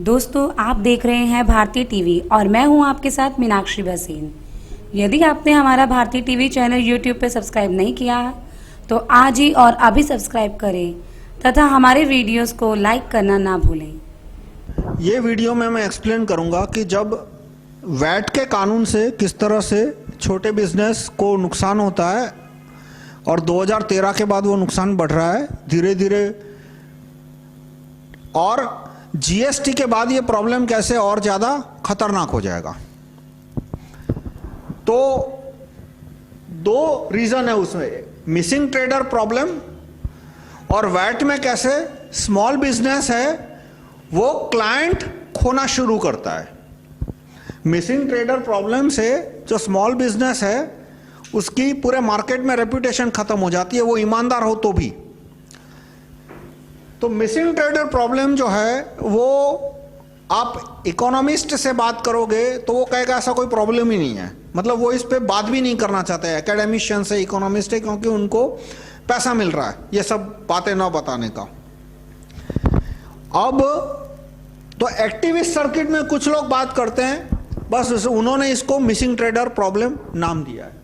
दोस्तों, आप देख रहे हैं भारती टीवी और मैं हूं आपके साथ मीनाक्षी भसीन। यदि आपने हमारा भारती टीवी चैनल यूट्यूब पर सब्सक्राइब नहीं किया है तो आज ही और अभी सब्सक्राइब करें तथा हमारे वीडियोस को लाइक करना ना भूलें। ये वीडियो में मैं एक्सप्लेन करूंगा कि जब वैट के कानून से किस तरह से छोटे बिजनेस को नुकसान होता है और 2013 के बाद वो नुकसान बढ़ रहा है धीरे धीरे, और जीएसटी के बाद ये प्रॉब्लम कैसे और ज़्यादा खतरनाक हो जाएगा। तो दो रीज़न है उसमें, मिसिंग ट्रेडर प्रॉब्लम और वैट में कैसे स्मॉल बिजनेस है वो क्लाइंट खोना शुरू करता है। मिसिंग ट्रेडर प्रॉब्लम से जो स्मॉल बिजनेस है उसकी पूरे मार्केट में रेपुटेशन खत्म हो जाती है, वो ईमानदार हो तो भी। तो मिसिंग ट्रेडर प्रॉब्लम जो है वो आप इकोनॉमिस्ट से बात करोगे तो वो कहेगा ऐसा कोई प्रॉब्लम ही नहीं है, मतलब वो इस पे बात भी नहीं करना चाहते हैं। एकेडमिशियन से इकोनॉमिस्ट है क्योंकि उनको पैसा मिल रहा है ये सब बातें ना बताने का। अब तो एक्टिविस्ट सर्किट में कुछ लोग बात करते हैं, बस उन्होंने इसको मिसिंग ट्रेडर प्रॉब्लम नाम दिया है।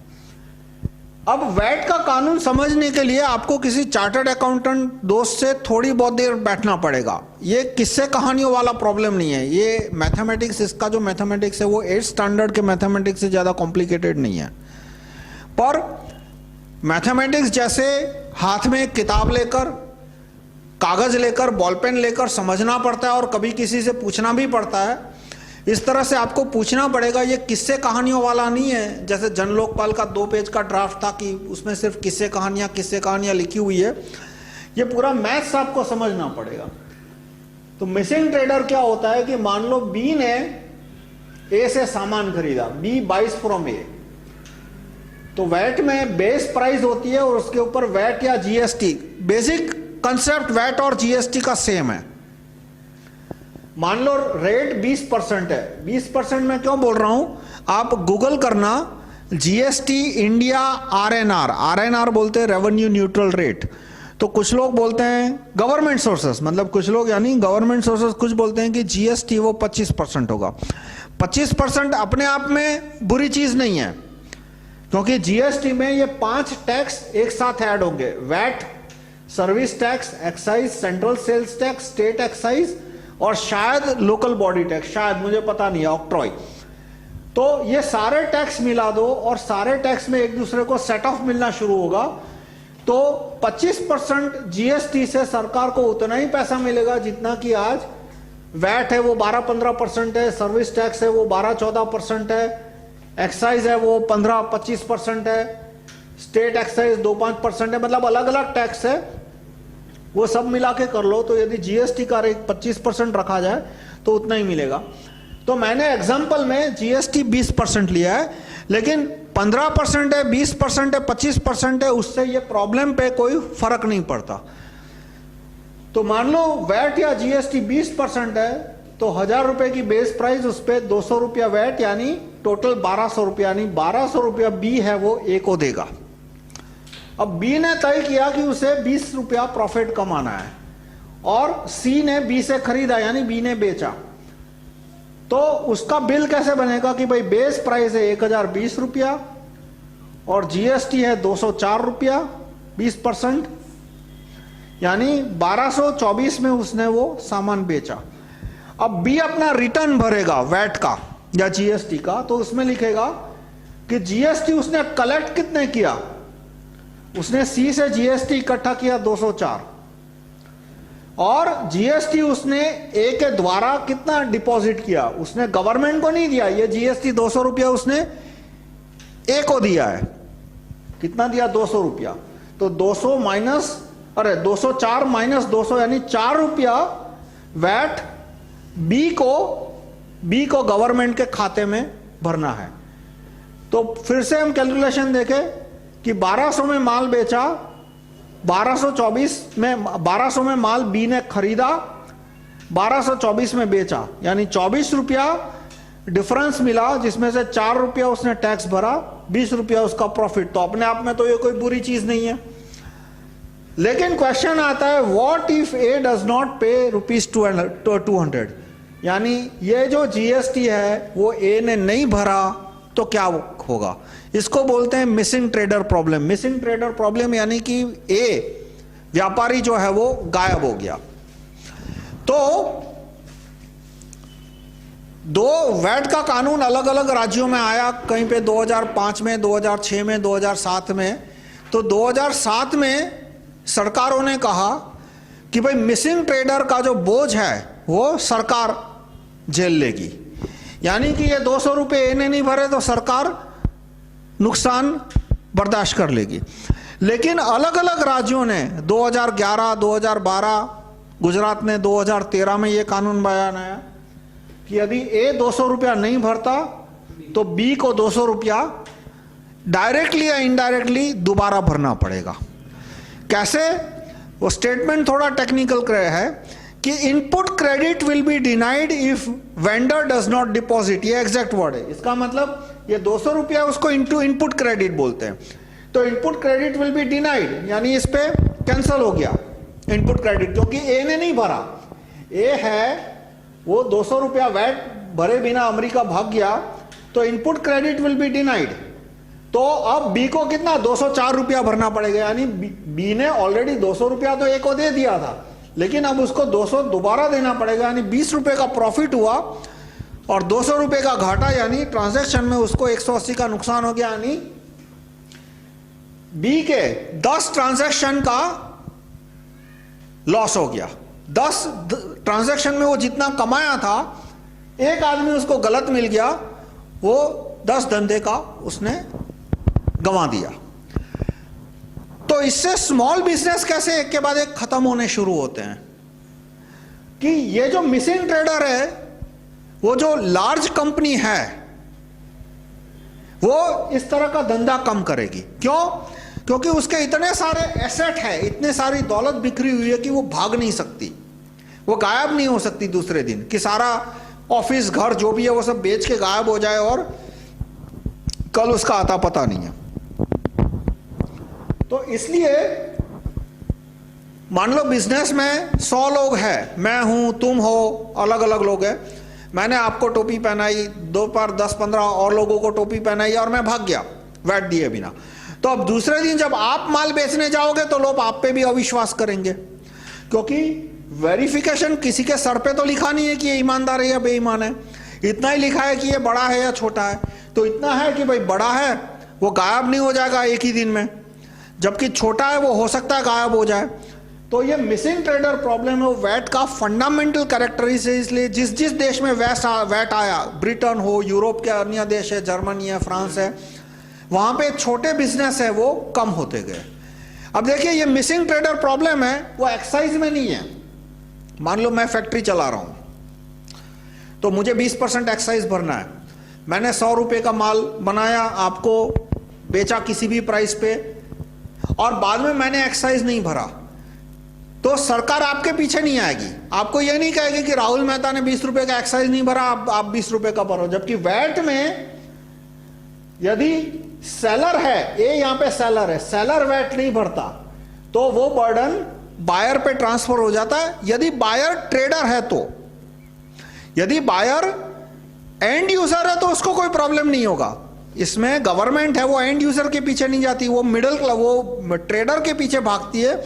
अब वैट का कानून समझने के लिए आपको किसी चार्टर्ड अकाउंटेंट दोस्त से थोड़ी बहुत देर बैठना पड़ेगा। ये किस्से कहानियों वाला प्रॉब्लम नहीं है, ये मैथमेटिक्स, इसका जो मैथमेटिक्स है वो 8th स्टैंडर्ड के मैथमेटिक्स से ज़्यादा कॉम्प्लिकेटेड नहीं है। पर मैथमेटिक्स जैसे हाथ में एक किताब लेकर, कागज़ लेकर, बॉल पेन लेकर समझना पड़ता है और कभी किसी से पूछना भी पड़ता है, इस तरह से आपको पूछना पड़ेगा। ये किस्से कहानियों वाला नहीं है जैसे जन लोकपाल का 2 पेज का ड्राफ्ट था कि उसमें सिर्फ किस्से कहानियां लिखी हुई है। ये पूरा मैथ्स आपको समझना पड़ेगा। तो मिसिंग ट्रेडर क्या होता है कि मान लो बी ने ए से सामान खरीदा, बी बाइज फ्रॉम ए, तो वैट में बेस प्राइस होती है और उसके ऊपर वैट या जीएसटी। बेसिक कंसेप्ट वैट और जीएसटी का सेम है। मान लो रेट 20% है, 20% में क्यों बोल रहा हूं, आप गूगल करना जीएसटी इंडिया आरएनआर, आरएनआर बोलते हैं रेवेन्यू न्यूट्रल रेट। तो कुछ लोग बोलते हैं गवर्नमेंट सोर्सेस, मतलब कुछ लोग यानी गवर्नमेंट सोर्सेस कुछ बोलते हैं कि जीएसटी वो 25% होगा। 25% अपने आप में बुरी चीज नहीं है क्योंकि जीएसटी में ये 5 टैक्स एक साथ ऐड होंगे, VAT, service tax, excise, central sales tax, state excise और शायद लोकल बॉडी टैक्स, शायद मुझे पता नहीं है, ऑक्ट्रॉय। तो ये सारे टैक्स मिला दो और सारे टैक्स में एक दूसरे को सेट ऑफ मिलना शुरू होगा तो 25% जीएसटी से सरकार को उतना ही पैसा मिलेगा जितना कि आज वैट है वो 12-15% है, सर्विस टैक्स है वो 12-14% है, एक्साइज है वो 15-25% है, स्टेट एक्साइज 2-5% है, मतलब अलग अलग टैक्स है, वो सब मिला के कर लो। तो यदि जीएसटी का रेट 25% रखा जाए तो उतना ही मिलेगा। तो मैंने एग्जांपल में जीएसटी 20% लिया है, लेकिन 15% है, 20% है, 25% है, उससे ये प्रॉब्लम पे कोई फर्क नहीं पड़ता। तो मान लो वैट या जीएसटी 20% है तो 1000 रुपए की बेस प्राइस, उस पर 200 रुपया वैट, यानी टोटल 1200 रुपया, यानी 1200 रुपया बी है वो ए को देगा। अब बी ने तय किया कि उसे 20 रुपया प्रॉफिट कमाना है और सी ने बी से खरीदा यानी बी ने बेचा, तो उसका बिल कैसे बनेगा कि भाई बेस प्राइस है 1020 रुपया और जीएसटी है 204 रुपया, 20%, यानी 1224 में उसने वो सामान बेचा। अब बी अपना रिटर्न भरेगा वैट का या जीएसटी का, तो उसमें लिखेगा कि जीएसटी उसने कलेक्ट कितने किया, उसने सी से जीएसटी इकट्ठा किया 204 और जीएसटी उसने ए के द्वारा कितना डिपॉजिट किया, उसने गवर्नमेंट को नहीं दिया, ये जीएसटी 200 रुपया उसने ए को दिया है। कितना दिया, 200 रुपया। तो 204 माइनस 200 यानी 4 रुपया वैट बी को गवर्नमेंट के खाते में भरना है। तो फिर से हम कैलकुलेशन देखें कि 1200 में माल बेचा, 1200 में माल बी ने खरीदा, 1224 में बेचा, यानी 24 रुपया डिफरेंस मिला, जिसमें से 4 रुपया उसने टैक्स भरा, 20 रुपया उसका प्रॉफिट। तो अपने आप में तो ये कोई बुरी चीज नहीं है। लेकिन क्वेश्चन आता है what if A does not पे ₹200, यानी ये जो जीएसटी है वो ए ने नहीं भरा तो क्या होगा, इसको बोलते हैं missing trader problem. Missing trader problem यानी कि ए व्यापारी जो है वो गायब हो गया। तो दो वैट का कानून अलग अलग राज्यों में आया, कहीं पे 2005 में, 2006 में, 2007 में। तो 2007 में सरकारों ने कहा कि भाई मिसिंग ट्रेडर का जो बोझ है वो सरकार झेल लेगी, यानी कि ये 200 रुपये इन्हें नहीं भरे तो सरकार नुकसान बर्दाश्त कर लेगी। लेकिन अलग अलग राज्यों ने 2011, 2012, गुजरात ने 2013 में ये कानून बनाया कि यदि ए 200 रुपया नहीं भरता तो बी को 200 रुपया डायरेक्टली या इनडायरेक्टली दोबारा भरना पड़ेगा। कैसे, वो स्टेटमेंट थोड़ा टेक्निकल है कि input credit will be denied if vendor does not deposit, ये एग्जैक्ट वर्ड है। इसका मतलब ये 200 रुपया उसको इनपुट क्रेडिट बोलते हैं। तो input credit will be denied यानी इस पे कैंसिल हो गया इनपुट क्रेडिट, क्योंकि ए ने नहीं भरा। ए है वो 200 रुपया वैट भरे बिना अमेरिका भाग गया, तो input credit will be denied. तो अब बी को कितना 204 रुपया भरना पड़ेगा, यानी बी ने ऑलरेडी 200 रुपया तो ए को दे दिया था, लेकिन अब उसको 200 दोबारा देना पड़ेगा, यानी 20 रुपए का प्रॉफिट हुआ और 200 रुपए का घाटा, यानी ट्रांजैक्शन में उसको 180 का नुकसान हो गया। यानी बी के 10 ट्रांजैक्शन का लॉस हो गया। 10 ट्रांजैक्शन में वो जितना कमाया था, एक आदमी उसको गलत मिल गया, वो 10 धंधे का उसने गंवा दिया। तो इससे स्मॉल बिजनेस कैसे एक के बाद एक खत्म होने शुरू होते हैं कि ये जो मिसिंग ट्रेडर है, वो जो लार्ज कंपनी है वो इस तरह का धंधा कम करेगी। क्यों? क्योंकि उसके इतने सारे एसेट है, इतने सारी दौलत बिखरी हुई है कि वो भाग नहीं सकती, वो गायब नहीं हो सकती दूसरे दिन, कि सारा ऑफिस घर जो भी है वो सब बेच के गायब हो जाए और कल उसका आता पता नहीं है। तो इसलिए मान लो बिजनेस में 100 लोग हैं, मैं हूं, तुम हो, अलग अलग लोग हैं। मैंने आपको टोपी पहनाई, 2 पर 10-15 और लोगों को टोपी पहनाई और मैं भाग गया वैट दिए बिना। तो अब दूसरे दिन जब आप माल बेचने जाओगे तो लोग आप पे भी अविश्वास करेंगे, क्योंकि वेरिफिकेशन किसी के सर पे तो लिखा नहीं है कि ये ईमानदार है या बेईमान है, इतना ही लिखा है कि ये बड़ा है या छोटा है। तो इतना है कि भाई बड़ा है वो गायब नहीं हो जाएगा एक ही दिन में, जबकि छोटा है वो हो सकता है गायब हो जाए। तो ये मिसिंग ट्रेडर प्रॉब्लम है, वो वैट का फंडामेंटल कैरेक्टरिस्टिक है। इसलिए जिस जिस देश में वैट आया, ब्रिटेन हो, यूरोप के अन्य देश है, जर्मनी है, फ्रांस है, वहां पे छोटे बिजनेस है वो कम होते गए। अब देखिए ये मिसिंग ट्रेडर प्रॉब्लम है वो एक्साइज में नहीं है। मान लो मैं फैक्ट्री चला रहा हूं तो मुझे 20% एक्साइज भरना है। मैंने 100 रुपए का माल बनाया, आपको बेचा किसी भी प्राइस पे, और बाद में मैंने एक्साइज नहीं भरा, तो सरकार आपके पीछे नहीं आएगी, आपको यह नहीं कहेगी कि राहुल मेहता ने 20 रुपए का एक्साइज नहीं भरा, आप 20 रुपए का भरो। जबकि वैट में यदि सेलर है, ये यहां पे सेलर है, सेलर वैट नहीं भरता तो वो बर्डन बायर पे ट्रांसफर हो जाता है। यदि बायर ट्रेडर है तो, यदि बायर एंड यूजर है तो उसको कोई प्रॉब्लम नहीं होगा। इसमें गवर्नमेंट है वो एंड यूजर के पीछे नहीं जाती, वो वो ट्रेडर के पीछे भागती है।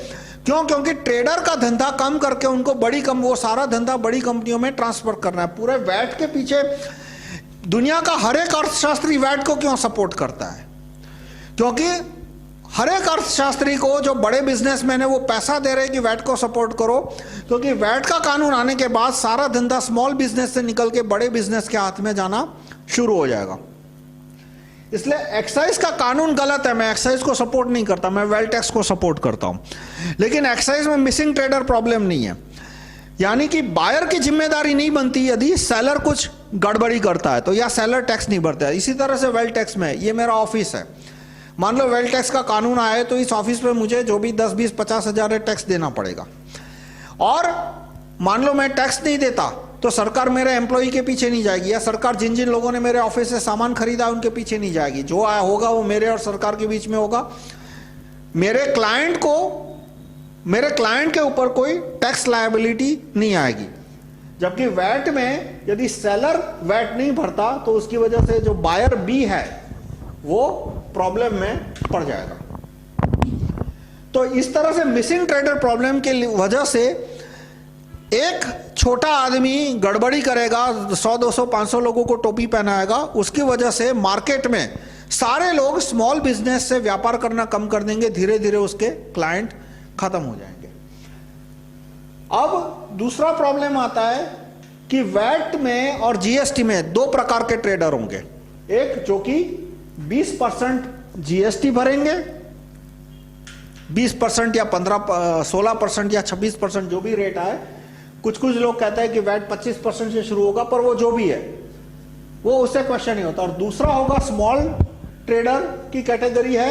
क्यों? क्योंकि ट्रेडर का धंधा कम करके उनको वो सारा धंधा बड़ी कंपनियों में ट्रांसफर करना है। पूरे वैट के पीछे दुनिया का हर एक अर्थशास्त्री वैट को क्यों सपोर्ट करता है? क्योंकि हर एक अर्थशास्त्री को, जो बड़े बिजनेसमैन है, वो पैसा दे रहे हैं कि वैट को सपोर्ट करो, क्योंकि वैट का कानून आने के बाद सारा धंधा स्मॉल बिजनेस से निकल के बड़े बिजनेस के हाथ में जाना शुरू हो जाएगा। इसलिए एक्साइज का कानून गलत है, मैं एक्साइज को सपोर्ट नहीं करता, मैं वेल्थ टैक्स को सपोर्ट करता हूं। लेकिन एक्साइज में मिसिंग ट्रेडर प्रॉब्लम नहीं है, यानी कि बायर की जिम्मेदारी नहीं बनती यदि सेलर कुछ गड़बड़ी करता है तो, या सेलर टैक्स नहीं भरता है। इसी तरह से वेल्थ टैक्स में, ये मेरा ऑफिस है, मान लो वेल्थ टैक्स का कानून आया तो इस ऑफिस पे मुझे जो भी 10, 20, 50 हजार टैक्स देना पड़ेगा। और मान लो मैं टैक्स नहीं देता तो सरकार मेरे एम्प्लॉय के पीछे नहीं जाएगी, या सरकार जिन जिन लोगों ने मेरे ऑफिस से सामान खरीदा उनके पीछे नहीं जाएगी। जो आया होगा वो मेरे और सरकार के बीच में होगा। मेरे क्लाइंट के ऊपर कोई टैक्स लायबिलिटी नहीं आएगी। जबकि वैट में यदि सेलर वैट नहीं भरता तो उसकी वजह से जो बायर बी है वो प्रॉब्लम में पड़ जाएगा। तो इस तरह से मिसिंग ट्रेडर प्रॉब्लम की वजह से एक छोटा आदमी गड़बड़ी करेगा, 100 200 500 लोगों को टोपी पहनाएगा, उसकी वजह से मार्केट में सारे लोग स्मॉल बिजनेस से व्यापार करना कम कर देंगे, धीरे धीरे उसके क्लाइंट खत्म हो जाएंगे। अब दूसरा प्रॉब्लम आता है कि वैट में और जीएसटी में दो प्रकार के ट्रेडर होंगे। एक जो कि 20% जीएसटी भरेंगे, 20% या 16% या 26% जो भी रेट आए। कुछ कुछ लोग कहते हैं कि वैट 25% से शुरू होगा, पर वो जो भी है वो उससे क्वेश्चन नहीं होता। और दूसरा होगा स्मॉल ट्रेडर की कैटेगरी है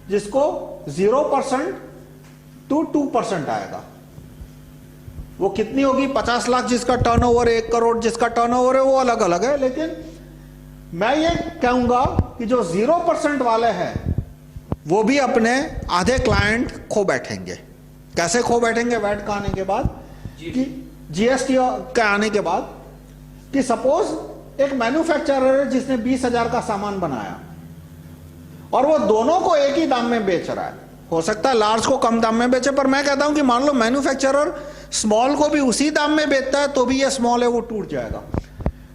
जिसको 0% to 2% आएगा। वो कितनी होगी, 50 लाख जिसका टर्नओवर है, 1 करोड़ जिसका टर्नओवर है, वो अलग अलग है। लेकिन मैं ये कहूंगा कि जो 0% वाले हैं वो भी अपने आधे क्लाइंट खो बैठेंगे। कैसे खो बैठेंगे? वैट का आने के बाद, कि जीएसटी के आने के बाद, कि सपोज एक मैन्युफैक्चरर है जिसने 20,000 का सामान बनाया और वो दोनों को एक ही दाम में बेच रहा है। हो सकता है लार्ज को कम दाम में बेचे, पर मैं कहता हूं कि मान लो मैन्युफैक्चरर स्मॉल को भी उसी दाम में बेचता है तो भी ये स्मॉल है वो टूट जाएगा।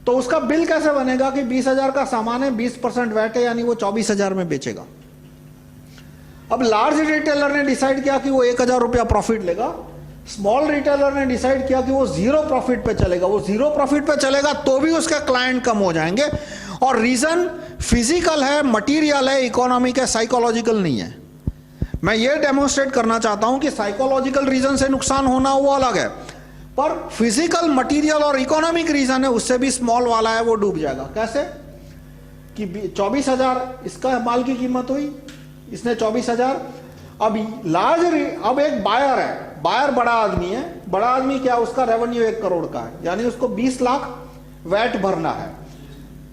तो उसका बिल कैसे बनेगा कि 20,000 का सामान है, 20% वैट है, यानी वो 24,000 में बेचेगा। अब लार्ज रिटेलर ने डिसाइड किया कि वो 1,000 रुपया प्रॉफिट लेगा, स्मॉल रिटेलर ने डिसाइड किया कि वो 0 प्रॉफिट पे चलेगा। वो 0 प्रॉफिट पे चलेगा तो भी उसका क्लाइंट कम हो जाएंगे। और रीजन फिजिकल है, मटीरियल है, इकोनॉमिक है, साइकोलॉजिकल नहीं है। मैं ये डेमोन्स्ट्रेट करना चाहता हूं कि साइकोलॉजिकल रीजन से नुकसान होना वो अलग है, पर फिजिकल, मटीरियल और इकोनॉमिक रीजन है, उससे भी स्मॉल वाला है वो डूब जाएगा। कैसे कि 24,000 इसका माल की कीमत हुई, इसने 24,000। अब अब एक बायर है, बायर बड़ा आदमी है। बड़ा आदमी क्या, उसका रेवेन्यू 1 करोड़ का है, यानी उसको 20 लाख वैट भरना है,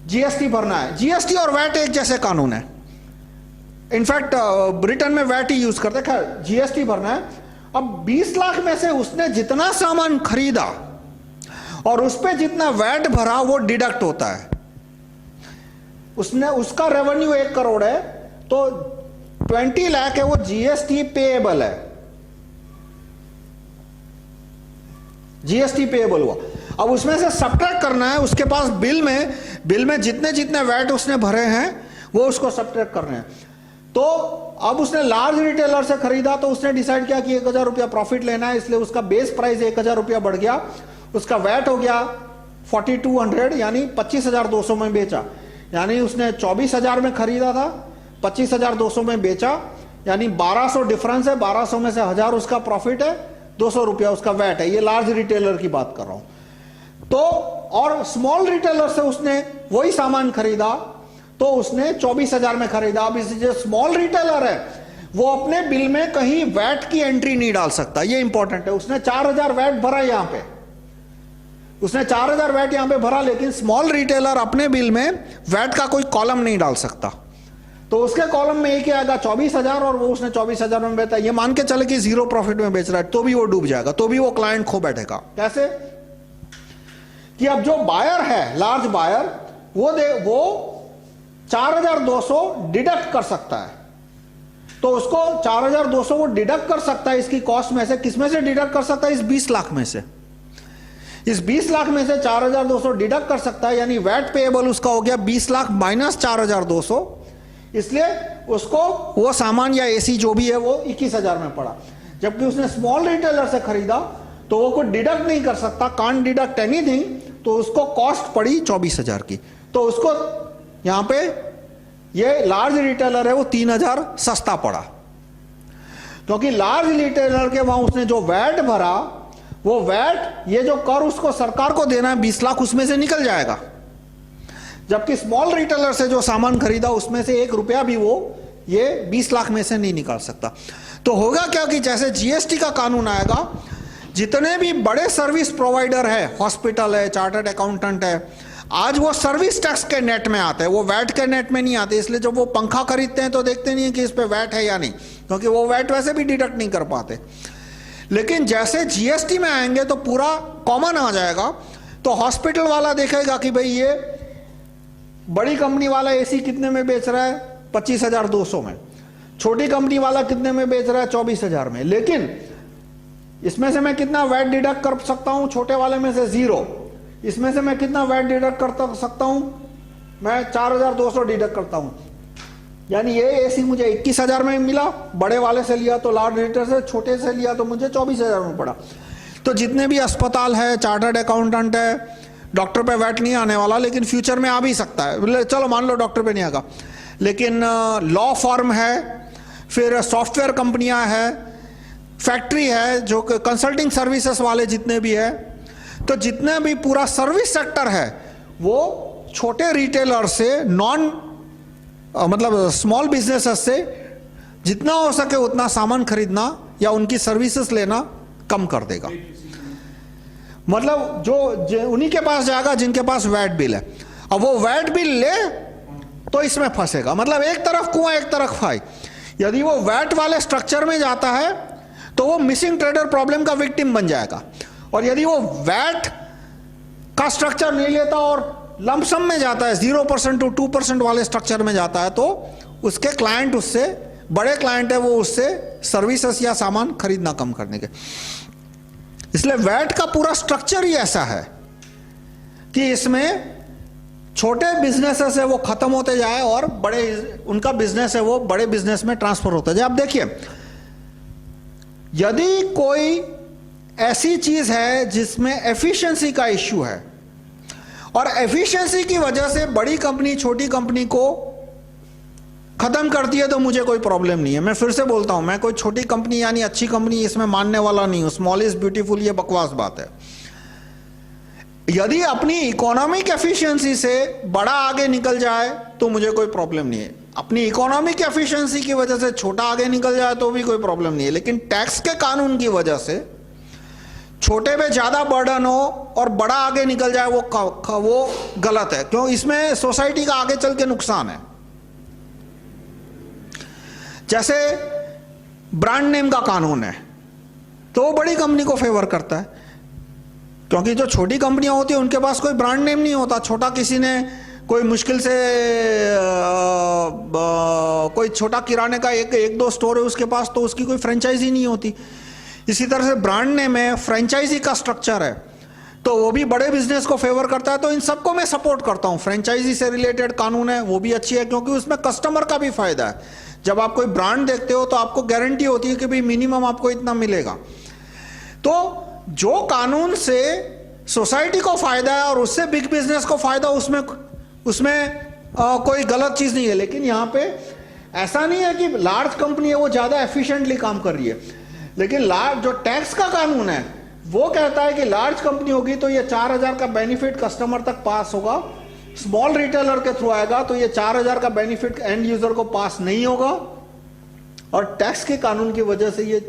जीएसटी भरना है। जीएसटी और वैट एक जैसे कानून है। इनफैक्ट ब्रिटेन में वैट ही यूज करते हैं, जीएसटी भरना है। अब 20 लाख में से उसने जितना सामान खरीदा और उस पर जितना वैट भरा वो डिडक्ट होता है। उसका रेवेन्यू 1 करोड़ है तो 20 लाख है वो जीएसटी पेएबल है, जीएसटी पेएबल हुआ। अब उसमें से सब्ट्रैक्ट करना है, उसके पास बिल में जितने जितने वैट उसने भरे हैं वो उसको सब्ट्रैक्ट करने हैं। तो अब उसने लार्ज रिटेलर से खरीदा तो उसने डिसाइड किया कि 1,000 रुपया प्रॉफिट लेना है, इसलिए उसका बेस प्राइस 1,000 रुपया बढ़ गया, उसका वैट हो गया 4,200, यानी 25,200 में बेचा। यानी उसने 24,000 में खरीदा था, 25,200 में बेचा, यानी 1,200 डिफरेंस है। 1,200 में से 1,000 उसका प्रॉफिट है, 200 रुपया उसका वैट है। ये लार्ज रिटेलर की बात कर रहा हूं। तो और स्मॉल रिटेलर से उसने वही सामान खरीदा तो उसने 24,000 में खरीदा। अब इस जो स्मॉल रिटेलर है वो अपने बिल में कहीं वैट की एंट्री नहीं डाल सकता, ये इंपॉर्टेंट है। उसने 4,000 वैट भरा, यहां पे उसने 4,000 वैट यहां पे भरा, लेकिन स्मॉल रिटेलर अपने बिल में वैट का कोई कॉलम नहीं डाल सकता। तो उसके कॉलम में एक आएगा 24,000 और वो उसने 24,000 में बेचा। ये मान के चले कि 0 प्रॉफिट में बेच रहा है तो भी वो डूब जाएगा, तो भी वो क्लाइंट खो बैठेगा। कैसे कि अब जो बायर है, लार्ज बायर, वो 4,200 डिडक्ट कर सकता है। तो उसको 4,200 वो डिडक्ट कर सकता है इसकी कॉस्ट में से। किसमें से डिडक्ट कर सकता है? इस 20 लाख में से। इस 20 लाख में से 4,200 डिडक्ट कर सकता है, यानी वैट पेएबल उसका हो गया 20 लाख माइनस 4,200। इसलिए उसको वो सामान या एसी जो भी है वो 21,000 में पड़ा। जबकि उसने स्मॉल रिटेलर से खरीदा तो वो कोई डिडक्ट नहीं कर सकता, कांट डिडक्ट एनीथिंग, तो उसको कॉस्ट पड़ी 24,000 की। तो उसको यहां पे ये लार्ज रिटेलर है वो 3,000 सस्ता पड़ा, क्योंकि लार्ज रिटेलर के वहां उसने जो वैट भरा, वो वैट, ये जो कर उसको सरकार को देना है 20 लाख, उसमें से निकल जाएगा। जबकि स्मॉल रिटेलर से जो सामान खरीदा उसमें से 1 रुपया भी वो ये 20 लाख में से नहीं निकाल सकता। तो होगा क्या कि जैसे जीएसटी का कानून आएगा, जितने भी बड़े सर्विस प्रोवाइडर है, हॉस्पिटल है, चार्टर्ड अकाउंटेंट है, आज वो सर्विस टैक्स के नेट में आते हैं, वो वैट के नेट में नहीं आते। इसलिए जब वो पंखा खरीदते हैं तो देखते नहीं है कि इस पे वैट है या नहीं, क्योंकि वो वैट वैसे भी डिडक्ट नहीं कर पाते। लेकिन जैसे जीएसटी में आएंगे तो पूरा कॉमन आ जाएगा। तो हॉस्पिटल वाला देखेगा कि भाई ये बड़ी कंपनी वाला एसी कितने में बेच रहा है, 25,200 में, छोटी कंपनी वाला कितने में बेच रहा है, 24,000 में। लेकिन इसमें से मैं कितना वैट डिडक्ट कर सकता हूं, छोटे वाले में से 0। इसमें से मैं कितना वैट डिडक्ट कर सकता हूं, मैं 4,200 डिडक्ट करता हूं। यानी ये एसी मुझे 21,000 में मिला, बड़े वाले से लिया तो लार्ज लीटर से, छोटे से लिया तो मुझे 24,000 में पड़ा। तो जितने भी अस्पताल है, चार्टर्ड अकाउंटेंट है, डॉक्टर पे वैट नहीं आने वाला, लेकिन फ्यूचर में आ भी सकता है। चलो मान लो डॉक्टर पे नहीं आएगा, लेकिन लॉ फर्म है, फिर सॉफ्टवेयर कंपनियां हैं, फैक्ट्री है, जो कंसल्टिंग सर्विसेज वाले जितने भी है, तो जितने भी पूरा सर्विस सेक्टर है वो छोटे रिटेलर से मतलब स्मॉल बिजनेसेस से जितना हो सके उतना सामान खरीदना या उनकी सर्विसेज लेना कम कर देगा। मतलब जो उन्हीं के पास जाएगा जिनके पास वैट बिल है। अब वो वैट बिल ले तो इसमें फंसेगा, मतलब एक तरफ कुआं एक तरफ खाई। यदि वो वैट वाले स्ट्रक्चर में जाता है तो वो मिसिंग ट्रेडर प्रॉब्लम का विक्टिम बन जाएगा। और यदि वो वैट का स्ट्रक्चर नहीं लेता और लंपसम में जाता है, 0% to 2% वाले स्ट्रक्चर में जाता है, तो उसके क्लाइंट, उससे बड़े क्लाइंट है, वो उससे सर्विसेज या सामान खरीदना कम करने के। इसलिए वैट का पूरा स्ट्रक्चर ही ऐसा है कि इसमें छोटे बिजनेसेस है वो खत्म होते जाए और बड़े उनका बिजनेस है वो बड़े बिजनेस में ट्रांसफर होता जाए। अब देखिए, यदि कोई ऐसी चीज है जिसमें एफिशिएंसी का इश्यू है और एफिशिएंसी की वजह से बड़ी कंपनी छोटी कंपनी को खत्म करती है, तो मुझे कोई प्रॉब्लम नहीं है। मैं फिर से बोलता हूं, मैं कोई छोटी कंपनी यानी अच्छी कंपनी इसमें मानने वाला नहीं हूं। स्मॉल इज ब्यूटीफुल, ये बकवास बात है। यदि अपनी इकोनॉमिक एफिशिएंसी से बड़ा आगे निकल जाए तो मुझे कोई प्रॉब्लम नहीं है। अपनी इकोनॉमिक एफिशिएंसी की वजह से छोटा आगे निकल जाए तो भी कोई प्रॉब्लम नहीं है। लेकिन टैक्स के कानून की वजह से छोटे पे ज्यादा बर्डन हो और बड़ा आगे निकल जाए, वो गलत है। क्यों? इसमें सोसाइटी का आगे चल के नुकसान है। जैसे ब्रांड नेम का कानून है तो वो बड़ी कंपनी को फेवर करता है, क्योंकि जो छोटी कंपनियां होती हैं उनके पास कोई ब्रांड नेम नहीं होता। छोटा किसी ने कोई मुश्किल से कोई छोटा किराने का एक दो स्टोर है उसके पास, तो उसकी कोई फ्रेंचाइजी नहीं होती। इसी तरह से ब्रांड नेम है, फ्रेंचाइजी का स्ट्रक्चर है, तो वो भी बड़े बिजनेस को फेवर करता है। तो इन सबको मैं सपोर्ट करता हूं। फ्रेंचाइजी से रिलेटेड कानून है वो भी अच्छी है, क्योंकि उसमें कस्टमर का भी फायदा है। जब आप कोई ब्रांड देखते हो तो आपको गारंटी होती है कि भाई मिनिमम आपको इतना मिलेगा। तो जो कानून से सोसाइटी को फायदा है और उससे बिग बिजनेस को फायदा, उसमें कोई गलत चीज नहीं है। लेकिन यहाँ पे ऐसा नहीं है कि लार्ज कंपनी है वो ज्यादा एफिशिएंटली काम कर रही है, लेकिन जो टैक्स का कानून है वो कहता है कि लार्ज कंपनी होगी तो ये 4,000 का बेनिफिट कस्टमर तक पास होगा, स्मॉल रिटेलर के थ्रू आएगा तो ये 4,000 का बेनिफिट एंड यूजर को पास नहीं होगा। और टैक्स के कानून की वजह से ये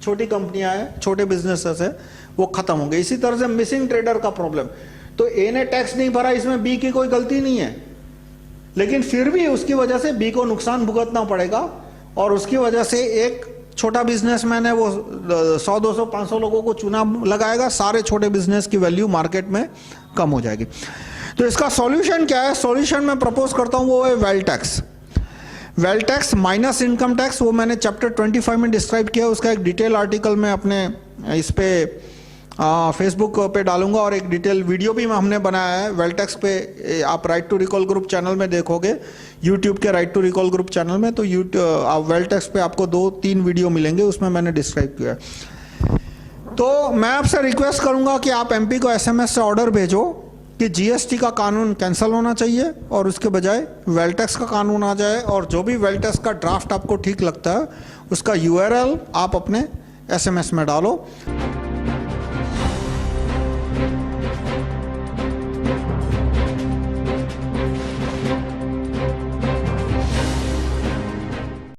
छोटी कंपनियां हैं, छोटे बिजनेसेस है, वो खत्म होंगे। इसी तरह से मिसिंग ट्रेडर का प्रॉब्लम, तो ए ने टैक्स नहीं भरा, इसमें बी की कोई गलती नहीं है, लेकिन फिर भी उसकी वजह से बी को नुकसान भुगतना पड़ेगा। और उसकी वजह से एक छोटा बिजनेसमैन है वो 100, 200, 500 लोगों को चुना लगाएगा, सारे छोटे बिजनेस की वैल्यू मार्केट में कम हो जाएगी। तो इसका सॉल्यूशन क्या है? सॉल्यूशन मैं प्रपोज करता हूं वो है wealth tax. Wealth tax minus income tax, वो मैंने चैप्टर 25 में डिस्क्राइब किया। उसका एक डिटेल आर्टिकल मैं अपने इस पे फेसबुक पे डालूंगा और एक डिटेल वीडियो भी हमने बनाया है वेल्थ टैक्स पे। आप right to recall group channel में देखोगे, यूट्यूब के right to recall group channel में, तो आप वेल्थ टैक्स पे आपको 2-3 वीडियो मिलेंगे, उसमें मैंने डिस्क्राइब किया है। तो मैं आपसे रिक्वेस्ट करूंगा कि आप एमपी को SMS से ऑर्डर भेजो कि जीएसटी का कानून कैंसिल होना चाहिए और उसके बजाय वेल्थ टैक्स का कानून आ जाए। और जो भी वेल्थ टैक्स का ड्राफ्ट आपको ठीक लगता है उसका URL आप अपने SMS में डालो।